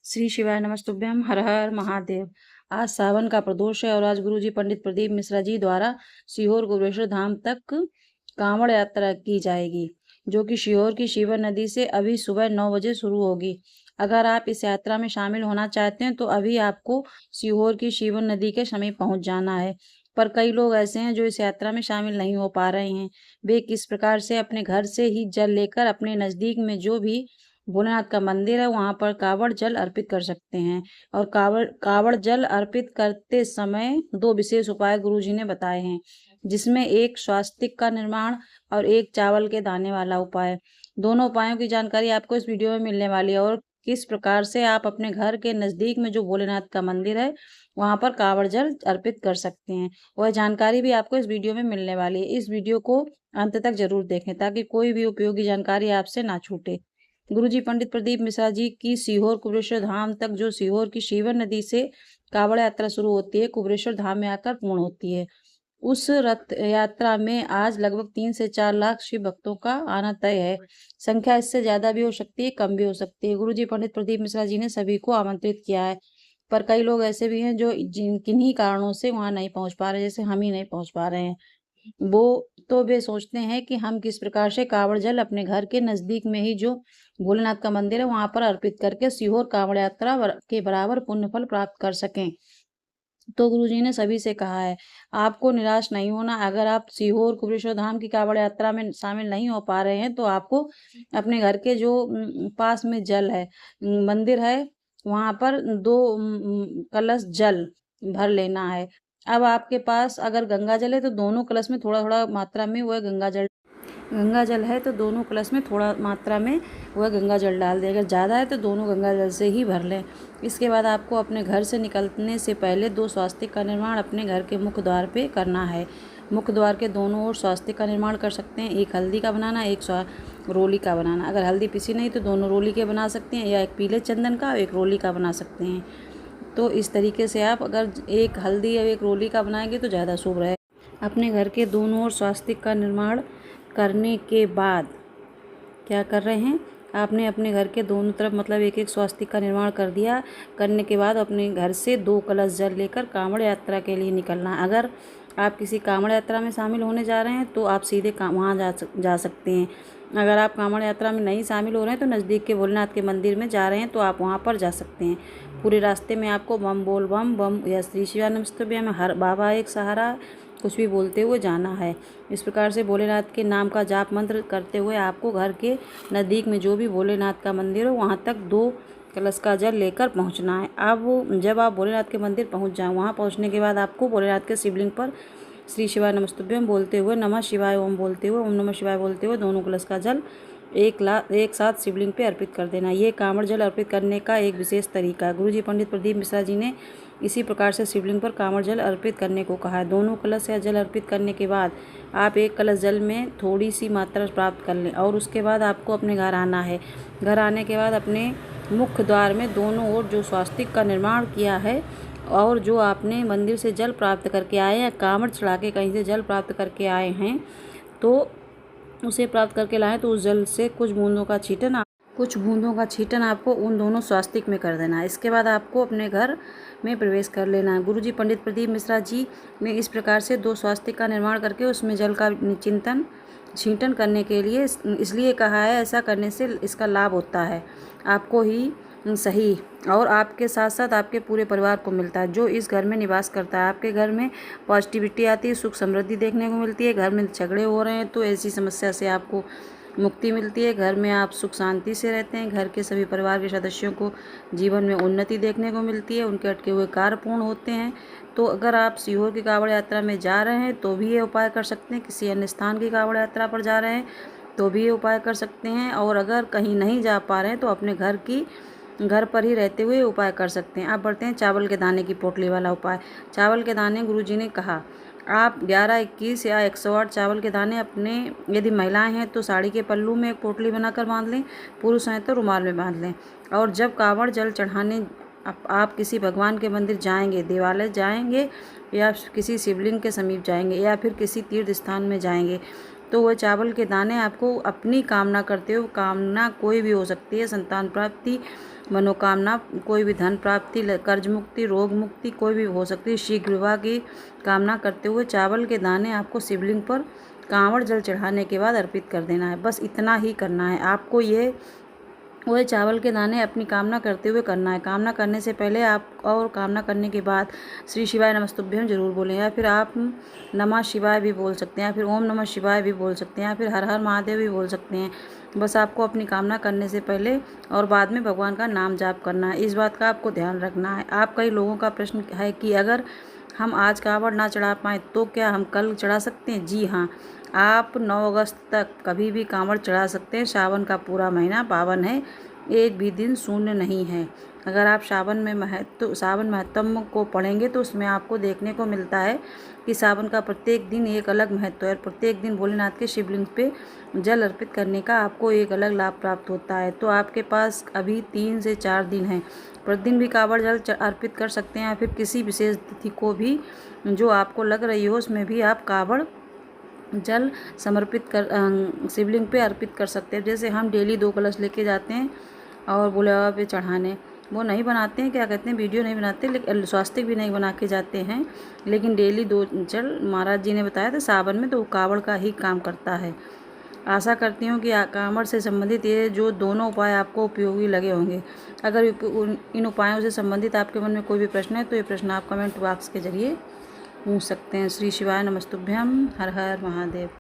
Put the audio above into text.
श्री शिवाय नमस्तुभ्यम। हर हर महादेव। आज सावन का प्रदोष है और आज गुरुजी पंडित प्रदीप मिश्रा जी द्वारा सीहोर गोपेश्वर धाम तक कांवड़ यात्रा की जाएगी, जो कि सीहोर की शिवर नदी से अभी सुबह 9 बजे शुरू होगी। अगर आप इस यात्रा में शामिल होना चाहते हैं तो अभी आपको सीहोर की शिवर नदी के समीप पहुंच जाना है। पर कई लोग ऐसे हैं जो इस यात्रा में शामिल नहीं हो पा रहे हैं। वे किस प्रकार से अपने घर से ही जल लेकर अपने नज़दीक में जो भी भोलेनाथ का मंदिर है वहां पर कावड़ जल अर्पित कर सकते हैं। और कावड़ जल अर्पित करते समय दो विशेष उपाय गुरुजी ने बताए हैं, जिसमें एक स्वास्तिक का निर्माण और एक चावल के दाने वाला उपाय। दोनों उपायों की जानकारी आपको इस वीडियो में मिलने वाली है और किस प्रकार से आप अपने घर के नज़दीक में जो भोलेनाथ का मंदिर है वहां पर कावड़ जल अर्पित कर सकते हैं, वह जानकारी भी आपको इस वीडियो में मिलने वाली है। इस वीडियो को अंत तक जरूर देखें ताकि कोई भी उपयोगी जानकारी आपसे ना छूटे। गुरुजी पंडित प्रदीप मिश्रा जी की सीहोर कुबेश्वर धाम तक, जो सीहोर की शिवर नदी से कावड़ यात्रा शुरू होती है, कुबेश्वर धाम में आकर पूर्ण होती है। उस रथ यात्रा में आज लगभग 3 से 4 लाख शिव भक्तों का आना तय है। संख्या इससे ज्यादा भी हो सकती है, कम भी हो सकती है। गुरुजी पंडित प्रदीप मिश्रा जी ने सभी को आमंत्रित किया है, पर कई लोग ऐसे भी हैं जो किन्हीं कारणों से वहां नहीं पहुंच पा रहे, जैसे हम ही नहीं पहुंच पा रहे हैं। वो तो वे सोचते हैं कि हम किस प्रकार से कावड़ जल अपने घर के नज़दीक में ही जो भोलेनाथ का मंदिर है वहां पर अर्पित करके सीहोर कावड़ यात्रा के बराबर पुण्य फल प्राप्त कर सकें। तो गुरुजी ने सभी से कहा है, आपको निराश नहीं होना। अगर आप सीहोर कुबेश्वर धाम की कावड़ यात्रा में शामिल नहीं हो पा रहे हैं तो आपको अपने घर के जो पास में जल है, मंदिर है, वहां पर 2 कलश जल भर लेना है। अब आपके पास अगर गंगा जल है तो दोनों कलश में थोड़ा थोड़ा मात्रा में वह गंगा जल है तो दोनों कलश में थोड़ा मात्रा में वह गंगा जल डाल दें। अगर ज़्यादा है तो दोनों गंगा जल से ही भर लें। इसके बाद आपको अपने घर से निकलने से पहले 2 स्वास्तिक का निर्माण अपने घर के मुख्य द्वार पे करना है। मुख्य द्वार के दोनों ओर स्वास्तिक का निर्माण कर सकते हैं। एक हल्दी का बनाना, एक रोली का बनाना। अगर हल्दी पिसी नहीं तो दोनों रोली के बना सकते हैं, या एक पीले चंदन का और एक रोली का बना सकते हैं। तो इस तरीके से आप अगर एक हल्दी या एक रोली का बनाएंगे तो ज़्यादा शुभ रहे। अपने घर के दोनों ओर स्वास्तिक का निर्माण करने के बाद क्या कर रहे हैं, आपने अपने घर के दोनों तरफ मतलब एक एक स्वास्तिक का निर्माण कर दिया। करने के बाद अपने घर से 2 कलश जल लेकर कांवड़ यात्रा के लिए निकलना। अगर आप किसी कांवड़ यात्रा में शामिल होने जा रहे हैं तो आप सीधे वहाँ जा सकते हैं। अगर आप कांवड़ यात्रा में नहीं शामिल हो रहे हैं तो नज़दीक के भोलेनाथ के मंदिर में जा रहे हैं तो आप वहाँ पर जा सकते हैं। पूरे रास्ते में आपको बम बोल बम बम या श्री शिवाय नमस्तुभ्यम में हर बाबा एक सहारा कुछ भी बोलते हुए जाना है। इस प्रकार से भोलेनाथ के नाम का जाप मंत्र करते हुए आपको घर के नज़दीक में जो भी भोलेनाथ का मंदिर हो वहाँ तक 2 कलश का जल लेकर पहुँचना है। अब जब आप भोलेनाथ के मंदिर पहुँच जाएं, वहाँ पहुँचने के बाद आपको भोलेनाथ के शिवलिंग पर श्री शिवाय नमस्तुभ्यम बोलते हुए, नमः शिवाय ओम बोलते हुए, ओम नमः शिवाय बोलते हुए दोनों कलश का जल एक साथ शिवलिंग पे अर्पित कर देना। ये कांवड़ जल अर्पित करने का एक विशेष तरीका है। गुरुजी पंडित प्रदीप मिश्रा जी ने इसी प्रकार से शिवलिंग पर कांवड़ जल अर्पित करने को कहा है। दोनों कलश या जल अर्पित करने के बाद आप एक कलश जल में थोड़ी सी मात्रा प्राप्त कर लें और उसके बाद आपको अपने घर आना है। घर आने के बाद अपने मुख्य द्वार में दोनों ओर जो स्वास्तिक का निर्माण किया है और जो आपने मंदिर से जल प्राप्त करके आए हैं, कांवड़ चढ़ा के कहीं से जल प्राप्त करके आए हैं तो उसे प्राप्त करके लाएं, तो उस जल से कुछ बूंदों का छीटन आपको उन दोनों स्वास्तिक में कर देना है। इसके बाद आपको अपने घर में प्रवेश कर लेना है। गुरुजी पंडित प्रदीप मिश्रा जी ने इस प्रकार से 2 स्वास्तिक का निर्माण करके उसमें जल का छींटन करने के लिए इसलिए कहा है। ऐसा करने से इसका लाभ होता है आपको ही सही और आपके साथ साथ आपके पूरे परिवार को मिलता है जो इस घर में निवास करता है। आपके घर में पॉजिटिविटी आती है, सुख समृद्धि देखने को मिलती है। घर में झगड़े हो रहे हैं तो ऐसी समस्या से आपको मुक्ति मिलती है। घर में आप सुख शांति से रहते हैं। घर के सभी परिवार के सदस्यों को जीवन में उन्नति देखने को मिलती है, उनके अटके हुए कार्य पूर्ण होते हैं। तो अगर आप सीहोर की कावड़ यात्रा में जा रहे हैं तो भी ये उपाय कर सकते हैं। किसी अन्य स्थान की कावड़ यात्रा पर जा रहे हैं तो भी ये उपाय कर सकते हैं। और अगर कहीं नहीं जा पा रहे हैं तो अपने घर पर ही रहते हुए उपाय कर सकते हैं। आप बढ़ते हैं चावल के दाने की पोटली वाला उपाय। चावल के दाने गुरुजी ने कहा आप 11, 21 या 108 चावल के दाने अपने, यदि महिलाएं हैं तो साड़ी के पल्लू में एक पोटली बनाकर बांध लें, पुरुष हैं तो रुमाल में बांध लें। और जब कांवड़ जल चढ़ाने आप किसी भगवान के मंदिर जाएंगे, देवालय जाएंगे या किसी शिवलिंग के समीप जाएंगे या फिर किसी तीर्थ स्थान में जाएंगे तो वह चावल के दाने आपको अपनी कामना करते हो, कामना कोई भी हो सकती है, संतान प्राप्ति मनोकामना, कोई भी धन प्राप्ति, कर्ज मुक्ति, रोग मुक्ति कोई भी हो सकती है। शीघ्र विवाह की कामना करते हुए चावल के दाने आपको शिवलिंग पर कांवड़ जल चढ़ाने के बाद अर्पित कर देना है। बस इतना ही करना है आपको। ये वह चावल के दाने अपनी कामना करते हुए करना है। कामना करने से पहले आप और कामना करने के बाद श्री शिवाय नमस्तुभ्यम जरूर बोलें, या फिर आप नमः शिवाय भी बोल सकते हैं, या फिर ओम नमः शिवाय भी बोल सकते हैं, या फिर हर हर महादेव भी बोल सकते हैं। बस आपको अपनी कामना करने से पहले और बाद में भगवान का नाम जाप करना है। इस बात का आपको ध्यान रखना है। आप कई लोगों का प्रश्न है कि अगर हम आज कांवड़ ना चढ़ा पाएँ तो क्या हम कल चढ़ा सकते हैं? जी हाँ, आप 9 अगस्त तक कभी भी कांवड़ चढ़ा सकते हैं। सावन का पूरा महीना पावन है, एक भी दिन शून्य नहीं है। अगर आप सावन महत्व को पढ़ेंगे तो उसमें आपको देखने को मिलता है कि सावन का प्रत्येक दिन एक अलग महत्व है। प्रत्येक दिन भोलेनाथ के शिवलिंग पे जल अर्पित करने का आपको एक अलग लाभ प्राप्त होता है। तो आपके पास अभी 3 से 4 दिन हैं। प्रतिदिन भी कांवड़ जल अर्पित कर सकते हैं, या फिर किसी विशेष तिथि को भी जो आपको लग रही हो उसमें भी आप कांवड़ जल समर्पित कर शिवलिंग पे अर्पित कर सकते हैं। जैसे हम डेली 2 कलश लेके जाते हैं और भोले बाबा पे चढ़ाने, वो नहीं बनाते हैं, क्या कहते हैं, वीडियो नहीं बनाते, लेकिन स्वास्तिक भी नहीं बना के जाते हैं, लेकिन डेली 2 जल महाराज जी ने बताया था सावन में, तो वो कांवड़ का ही काम करता है। आशा करती हूँ कि कांवड़ से संबंधित ये जो दोनों उपाय आपको उपयोगी लगे होंगे। अगर इन उपायों से संबंधित आपके मन में कोई भी प्रश्न है तो ये प्रश्न आप कमेंट बॉक्स के जरिए पूछ सकते हैं। श्री शिवाय नमस्तुभ्यम। हर हर महादेव।